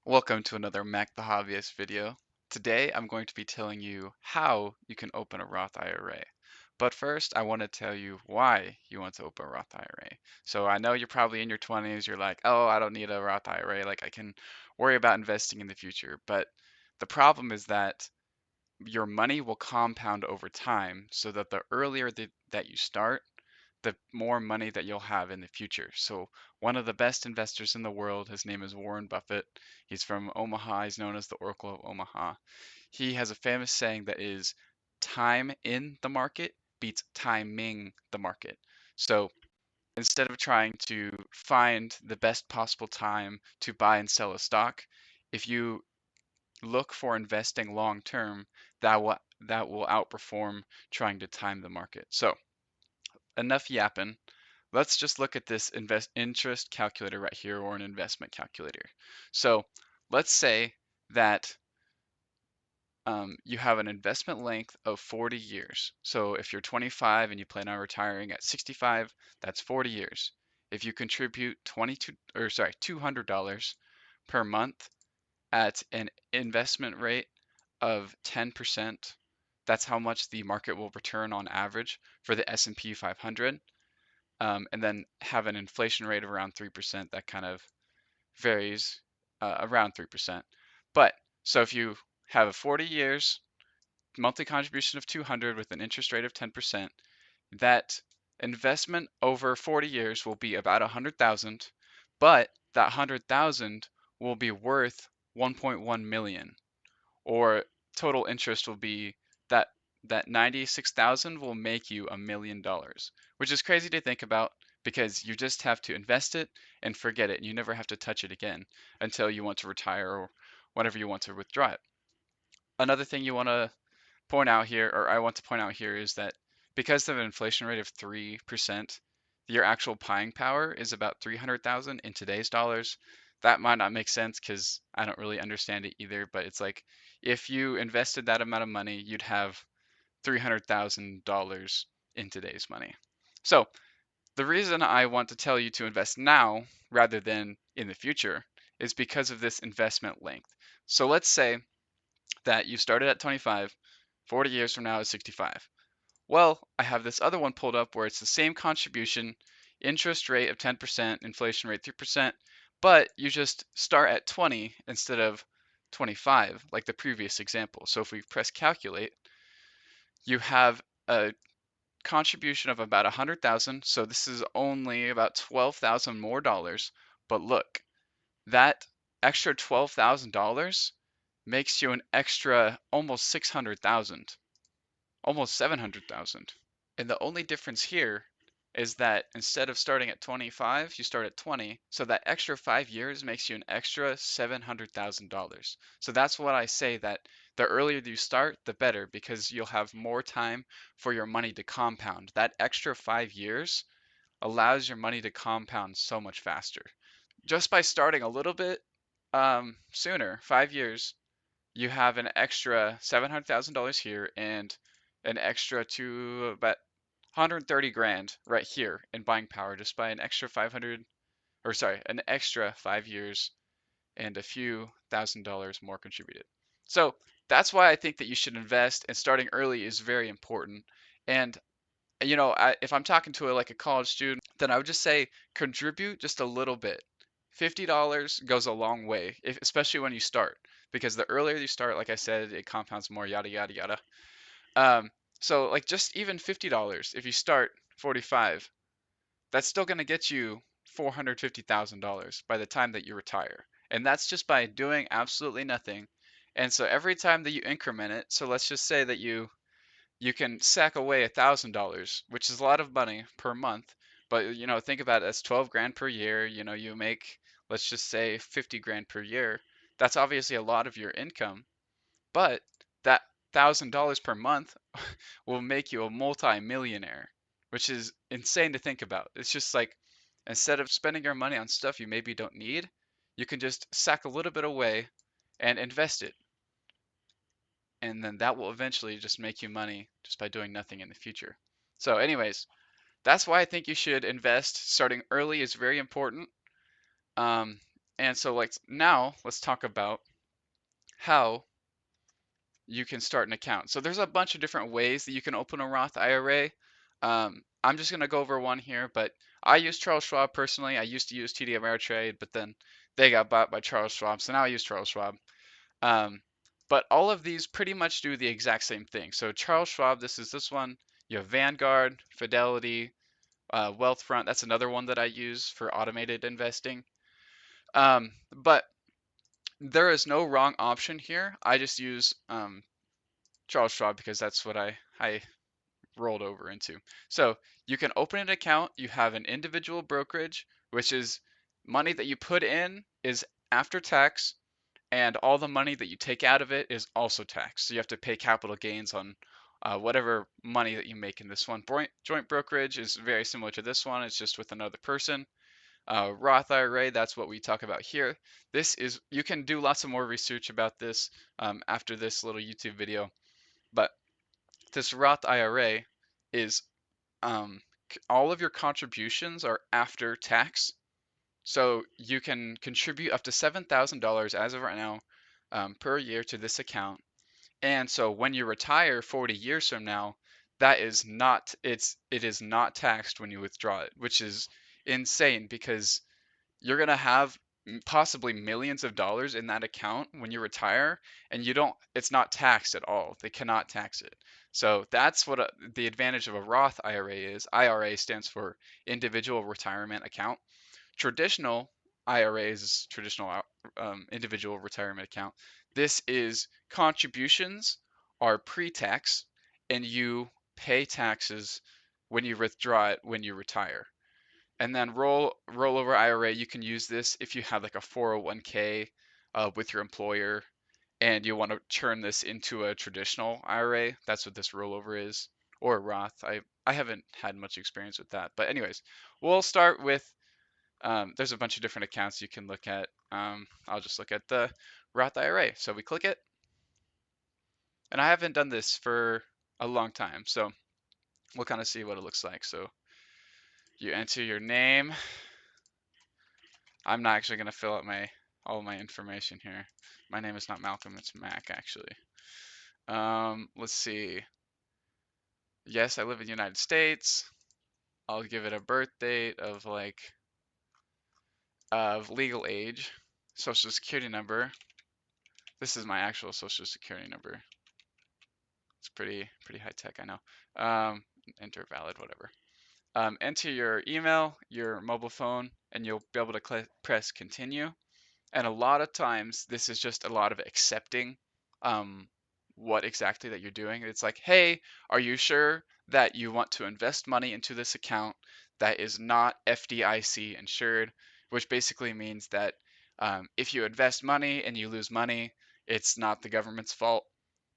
Welcome to another Mac the Hobbyist video. Today I'm going to be telling you how you can open a Roth IRA. But first, I want to tell you why you want to open a Roth IRA. So I know you're probably in your 20s, you're like, oh, I don't need a Roth IRA, like I can worry about investing in the future. But the problem is that your money will compound over time so that the earlier that you start, the more money that you'll have in the future. So one of the best investors in the world, his name is Warren Buffett. He's from Omaha. He's known as the Oracle of Omaha. He has a famous saying that is time in the market beats timing the market. So instead of trying to find the best possible time to buy and sell a stock, if you look for investing long term, that will outperform trying to time the market. So enough yapping. Let's just look at this interest calculator right here, or an investment calculator. So let's say that you have an investment length of 40 years. So if you're 25 and you plan on retiring at 65, that's 40 years. If you contribute $200 per month at an investment rate of 10%, that's how much the market will return on average for the S&P 500. And then have an inflation rate of around 3%. That kind of varies around 3%. But so if you have a 40 years monthly contribution of 200 with an interest rate of 10%, that investment over 40 years will be about 100,000, but that 100,000 will be worth 1.1 million, or total interest will be that 96,000 will make you $1 million, which is crazy to think about because you just have to invest it and forget it. You never have to touch it again until you want to retire or whenever you want to withdraw it. Another thing you want to point out here, or I want to point out here, is that because of an inflation rate of 3%, your actual buying power is about 300,000 in today's dollars. That might not make sense because I don't really understand it either, but it's like if you invested that amount of money, you'd have $300,000 in today's money. So the reason I want to tell you to invest now rather than in the future is because of this investment length. So let's say that you started at 25, 40 years from now is 65. Well, I have this other one pulled up where it's the same contribution, interest rate of 10%, inflation rate 3%, but you just start at 20 instead of 25, like the previous example. So if we press calculate, you have a contribution of about 100,000. So this is only about 12,000 more dollars. But look, that extra $12,000 makes you an extra almost 600,000, almost 700,000. And the only difference here is that instead of starting at 25, you start at 20. So that extra 5 years makes you an extra $700,000. So that's what I say, that the earlier you start, the better, because you'll have more time for your money to compound. That extra 5 years allows your money to compound so much faster. Just by starting a little bit sooner, 5 years, you have an extra $700,000 here and an extra to about 130 grand right here in buying power just by an extra 500, or sorry, an extra 5 years and a few $1,000s more contributed. So that's why I think that you should invest, and starting early is very important. And if I'm talking to like a college student, then I would just say contribute just a little bit. $50 goes a long way, especially when you start, because the earlier you start, like I said, it compounds more, yada yada yada. Um, so like just even $50, if you start 45, that's still going to get you $450,000 by the time that you retire, and that's just by doing absolutely nothing. And so every time that you increment it, so let's just say that you can sack away $1,000, which is a lot of money per month. But think about it as 12 grand per year. You make, let's just say, 50 grand per year. That's obviously a lot of your income, but that $1,000 per month will make you a multi-millionaire, which is insane to think about. It's just like instead of spending your money on stuff you maybe don't need, you can just sack a little bit away and invest it, and then that will eventually just make you money just by doing nothing in the future. So anyways, that's why I think you should invest. Starting early is very important. Um, And so like now let's talk about how you can start an account. So there's a bunch of different ways that you can open a Roth IRA. I'm just going to go over one here, but I use Charles Schwab personally. I used to use TD Ameritrade, but then they got bought by Charles Schwab, so now I use Charles Schwab. Um, but all of these pretty much do the exact same thing. So Charles Schwab, this is this one. You have Vanguard, Fidelity, Wealthfront. That's another one that I use for automated investing. But there is no wrong option here. I just use Charles Schwab because that's what I rolled over into. So you can open an account. You have an individual brokerage, which is money that you put in is after tax, and all the money that you take out of it is also taxed. So you have to pay capital gains on whatever money that you make in this one. Joint brokerage is very similar to this one. It's just with another person. Roth IRA, that's what we talk about here. This is, you can do lots of more research about this after this little YouTube video. But this Roth IRA is all of your contributions are after tax. So you can contribute up to $7,000 as of right now per year to this account. And so when you retire 40 years from now, that is not, it is not taxed when you withdraw it, which is insane because you're going to have possibly millions of dollars in that account when you retire, and you don't, it's not taxed at all. They cannot tax it. So that's what the advantage of a Roth IRA is. IRA stands for individual retirement account. Traditional IRAs is traditional individual retirement account. This is contributions are pre-tax, and you pay taxes when you withdraw it when you retire. And then rollover IRA, you can use this if you have like a 401k with your employer and you want to turn this into a traditional IRA. That's what this rollover is, or a Roth. I haven't had much experience with that. But anyways, we'll start with, there's a bunch of different accounts you can look at. I'll just look at the Roth IRA. So we click it. And I haven't done this for a long time, so we'll kind of see what it looks like. So you enter your name. I'm not actually going to fill out all my information here. My name is not Malcolm, it's Mac actually. Let's see. Yes, I live in the United States. I'll give it a birth date of legal age, social security number. This is my actual social security number. It's pretty high tech, I know. Enter valid, whatever. Enter your email, your mobile phone, and you'll be able to press continue. And a lot of times, this is just a lot of accepting what exactly that you're doing. It's like, hey, are you sure that you want to invest money into this account that is not FDIC insured? Which basically means that if you invest money and you lose money, it's not the government's fault.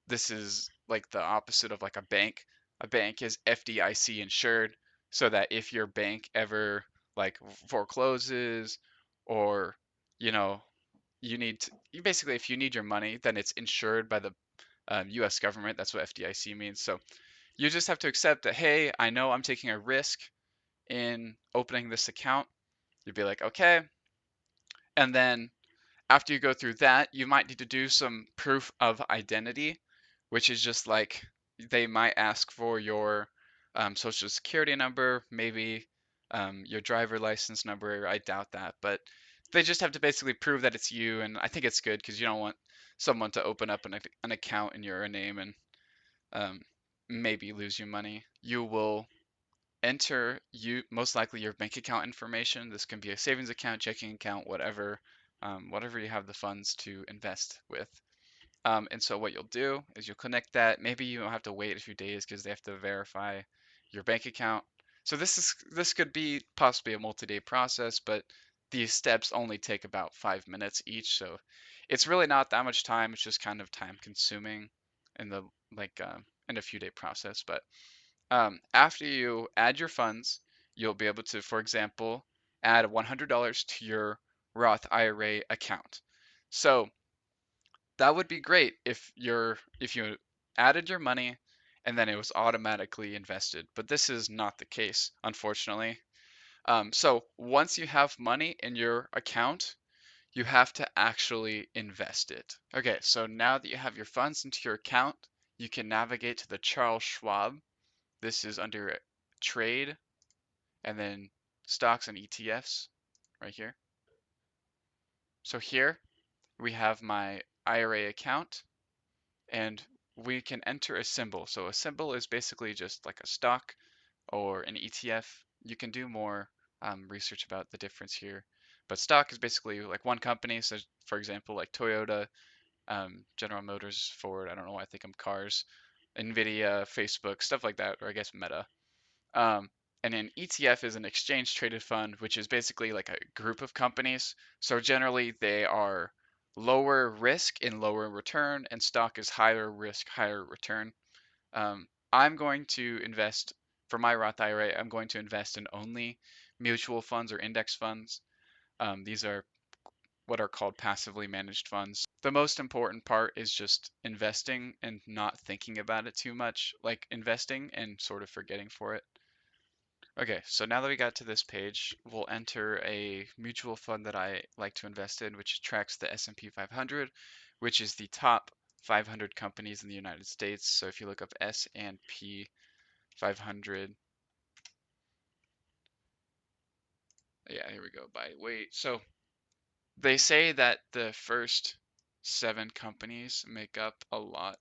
This is like the opposite of like a bank. A bank is FDIC insured, so that if your bank ever like forecloses, or you know, basically, if you need your money, then it's insured by the US government. That's what FDIC means. So you just have to accept that, hey, I know I'm taking a risk in opening this account. You'd be like, okay. And then after you go through that, you might need to do some proof of identity, which is just like they might ask for your social security number, maybe your driver license number. I doubt that, but they just have to basically prove that it's you. And I think it's good because you don't want someone to open up an account in your name and um, maybe lose you money. You will enter most likely your bank account information. This can be a savings account, checking account, whatever you have the funds to invest with. And so what you'll do is you'll connect that. Maybe you don't have to wait a few days because they have to verify your bank account. So this could be possibly a multi-day process, but these steps only take about 5 minutes each. So it's really not that much time. It's just kind of time consuming in the in a few day process. But after you add your funds, you'll be able to, for example, add $100 to your Roth IRA account. So that would be great if you added your money and then it was automatically invested, but this is not the case, unfortunately. So once you have money in your account, you have to actually invest it. Okay, so now that you have your funds into your account, you can navigate to the Charles Schwab. This is under trade and then stocks and ETFs right here. So here we have my IRA account and we can enter a symbol. So a symbol is basically just like a stock or an ETF. You can do more research about the difference here. But stock is basically like one company. So for example, like Toyota, General Motors, Ford, I don't know why I think I'm cars, Nvidia, Facebook, stuff like that, or I guess Meta. Um, and an ETF is an exchange traded fund, which is basically like a group of companies. So generally they are lower risk and lower return, and stock is higher risk, higher return. I'm going to invest for my Roth IRA. I'm going to invest in only mutual funds or index funds. These are what are called passively managed funds. The most important part is just investing and not thinking about it too much, like investing and sort of forgetting for it. Okay, so now that we got to this page, we'll enter a mutual fund that I like to invest in, which tracks the S&P 500, which is the top 500 companies in the United States. So if you look up S&P 500, yeah, here we go, by weight. So they say that the first 7 companies make up a lot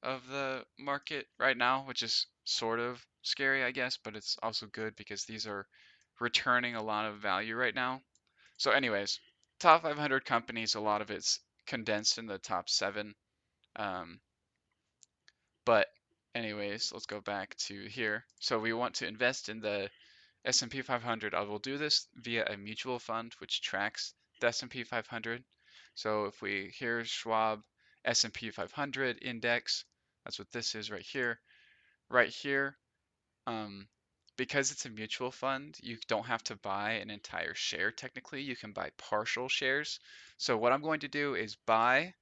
of the market right now, which is sort of scary, I guess, but it's also good because these are returning a lot of value right now. So, anyways, top 500 companies, a lot of it's condensed in the top 7. Um, but, anyways, let's go back to here. So, we want to invest in the S&P 500. I will do this via a mutual fund which tracks the S&P 500. So, if we here's Schwab S&P 500 index, that's what this is right here. Right here, um, because it's a mutual fund, you don't have to buy an entire share technically. You can buy partial shares. So what I'm going to do is buy,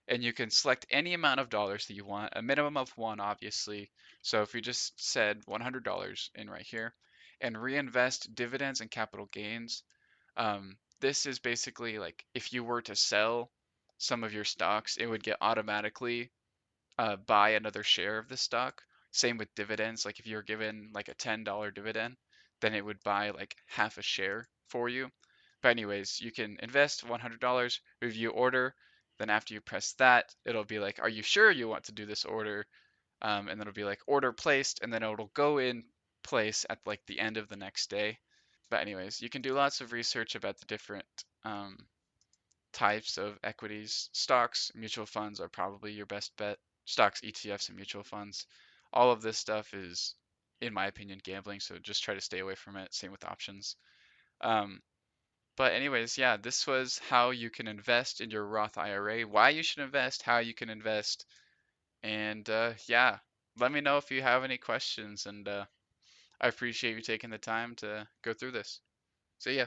and you can select any amount of dollars that you want, a minimum of one, obviously. So if you just said $100 in right here, and reinvest dividends and capital gains, this is basically like if you were to sell some of your stocks, it would get automatically buy another share of the stock. Same with dividends. Like if you're given like a $10 dividend, then it would buy like half a share for you. But anyways, you can invest $100, review order. Then after you press that, it'll be like, are you sure you want to do this order? And then it'll be like order placed, and then it'll go in place at like the end of the next day. But anyways, you can do lots of research about the different um, types of equities. Stocks, mutual funds are probably your best bet. Stocks, ETFs, and mutual funds. All of this stuff is, in my opinion, gambling, so just try to stay away from it. Same with options. Um, but anyways, yeah, this was how you can invest in your Roth IRA, why you should invest, how you can invest, and yeah, let me know if you have any questions, and I appreciate you taking the time to go through this. See ya.